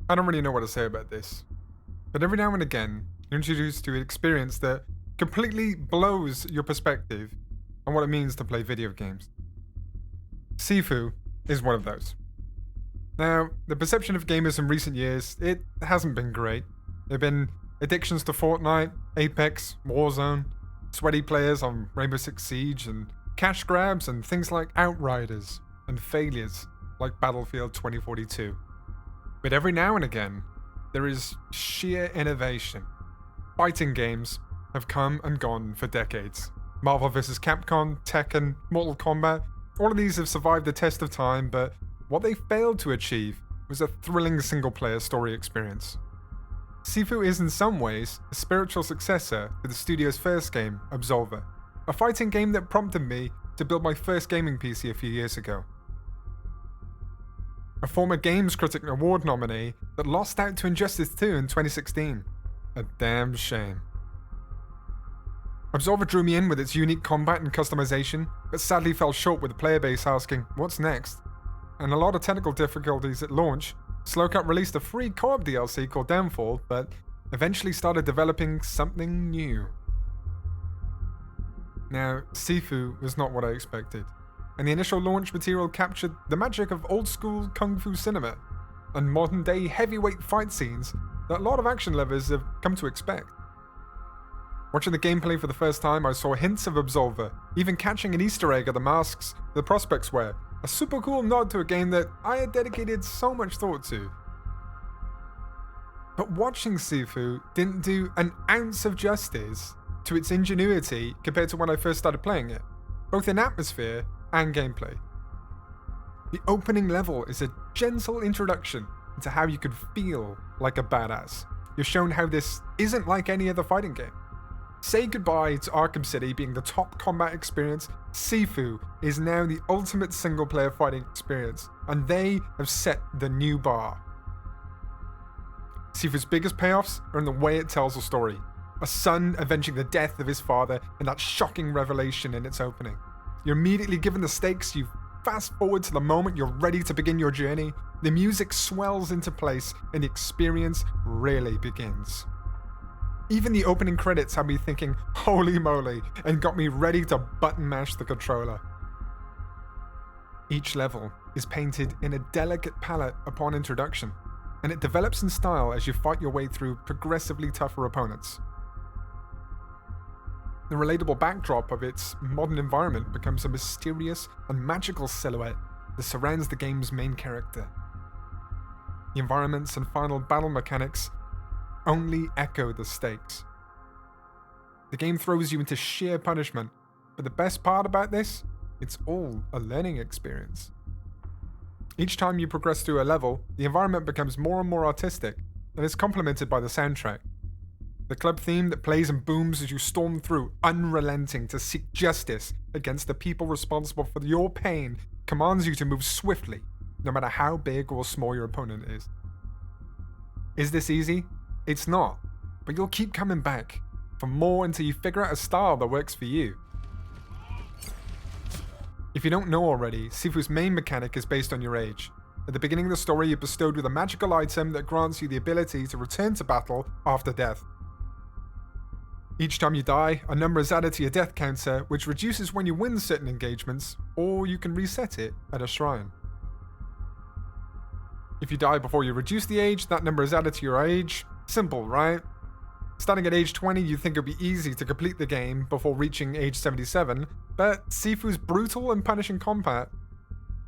I don't really know what to say about this, but every now and again, you're introduced to an experience that completely blows your perspective on what it means to play video games. Sifu is one of those. Now, the perception of gamers in recent years, it hasn't been great. There have been addictions to Fortnite, Apex, Warzone, sweaty players on Rainbow Six Siege, and cash grabs and things like Outriders, and failures like Battlefield 2042. But every now and again, there is sheer innovation. Fighting games have come and gone for decades. Marvel vs. Capcom, Tekken, Mortal Kombat, all of these have survived the test of time, but what they failed to achieve was a thrilling single-player story experience. Sifu is in some ways a spiritual successor to the studio's first game, Absolver, a fighting game that prompted me to build my first gaming PC a few years ago. A former Games Critic Award nominee that lost out to Injustice 2 in 2016. A damn shame. Absolver drew me in with its unique combat and customization, but sadly fell short with the player base asking, what's next? And a lot of technical difficulties at launch, SloClap released a free co-op DLC called Downfall, but eventually started developing something new. Now, Sifu was not what I expected, and the initial launch material captured the magic of old-school kung fu cinema and modern-day heavyweight fight scenes that a lot of action lovers have come to expect. Watching the gameplay for the first time, I saw hints of Absolver, even catching an Easter egg of the masks the prospects wear, a super cool nod to a game that I had dedicated so much thought to. But watching Sifu didn't do an ounce of justice to its ingenuity compared to when I first started playing it, both in atmosphere and gameplay. The opening level is a gentle introduction into how you could feel like a badass. You're shown how this isn't like any other fighting game. Say goodbye to Arkham City being the top combat experience. Sifu is now the ultimate single-player fighting experience, and they have set the new bar. Sifu's biggest payoffs are in the way it tells a story. A son avenging the death of his father, and that shocking revelation in its opening. You're immediately given the stakes, you fast forward to the moment you're ready to begin your journey, the music swells into place, and the experience really begins. Even the opening credits had me thinking, holy moly, and got me ready to button mash the controller. Each level is painted in a delicate palette upon introduction, and it develops in style as you fight your way through progressively tougher opponents. The relatable backdrop of its modern environment becomes a mysterious and magical silhouette that surrounds the game's main character. The environments and final battle mechanics only echo the stakes. The game throws you into sheer punishment, but the best part about this, it's all a learning experience. Each time you progress through a level, the environment becomes more and more artistic, and is complemented by the soundtrack. The club theme that plays and booms as you storm through, unrelenting to seek justice against the people responsible for your pain, commands you to move swiftly, no matter how big or small your opponent is. Is this easy? It's not, but you'll keep coming back for more until you figure out a style that works for you. If you don't know already, Sifu's main mechanic is based on your age. At the beginning of the story, you're bestowed with a magical item that grants you the ability to return to battle after death. Each time you die, a number is added to your death counter, which reduces when you win certain engagements, or you can reset it at a shrine. If you die before you reduce the age, that number is added to your age. Simple, right? Starting at age 20, you'd think it'd be easy to complete the game before reaching age 77, but Sifu's brutal and punishing combat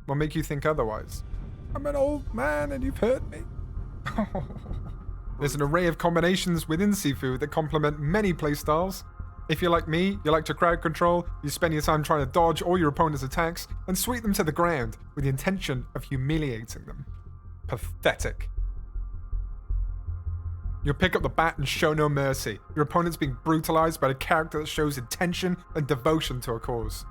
will make you think otherwise. I'm an old man and you've hurt me. There's an array of combinations within Sifu that complement many playstyles. If you're like me, you like to crowd control, you spend your time trying to dodge all your opponent's attacks and sweep them to the ground with the intention of humiliating them. Pathetic. You'll pick up the bat and show no mercy. Your opponent's being brutalized by a character that shows intention and devotion to a cause.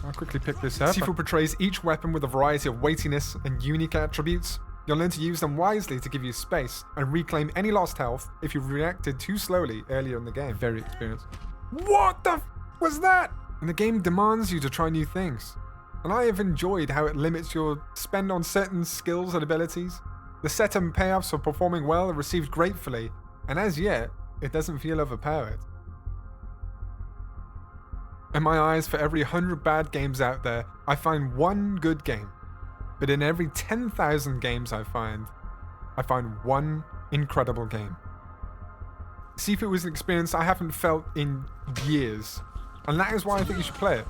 I'll quickly pick this up. Sifu portrays each weapon with a variety of weightiness and unique attributes. You'll learn to use them wisely to give you space and reclaim any lost health if you've reacted too slowly earlier in the game. Very experienced. What the was that? And the game demands you to try new things. And I have enjoyed how it limits your spend on certain skills and abilities. The setup and payoffs for performing well are received gratefully, and as yet, it doesn't feel overpowered. In my eyes, for every 100 bad games out there, I find one good game. But in every 10,000 games I find one incredible game. Sifu was an experience I haven't felt in years, and that is why I think you should play it.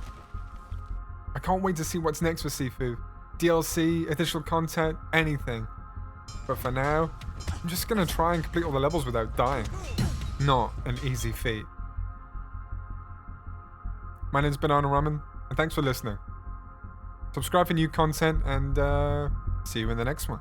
I can't wait to see what's next for Sifu. DLC, additional content, anything. But for now, I'm just gonna try and complete all the levels without dying. Not an easy feat. My name's BNanaRamen, and thanks for listening. Subscribe for new content, and see you in the next one.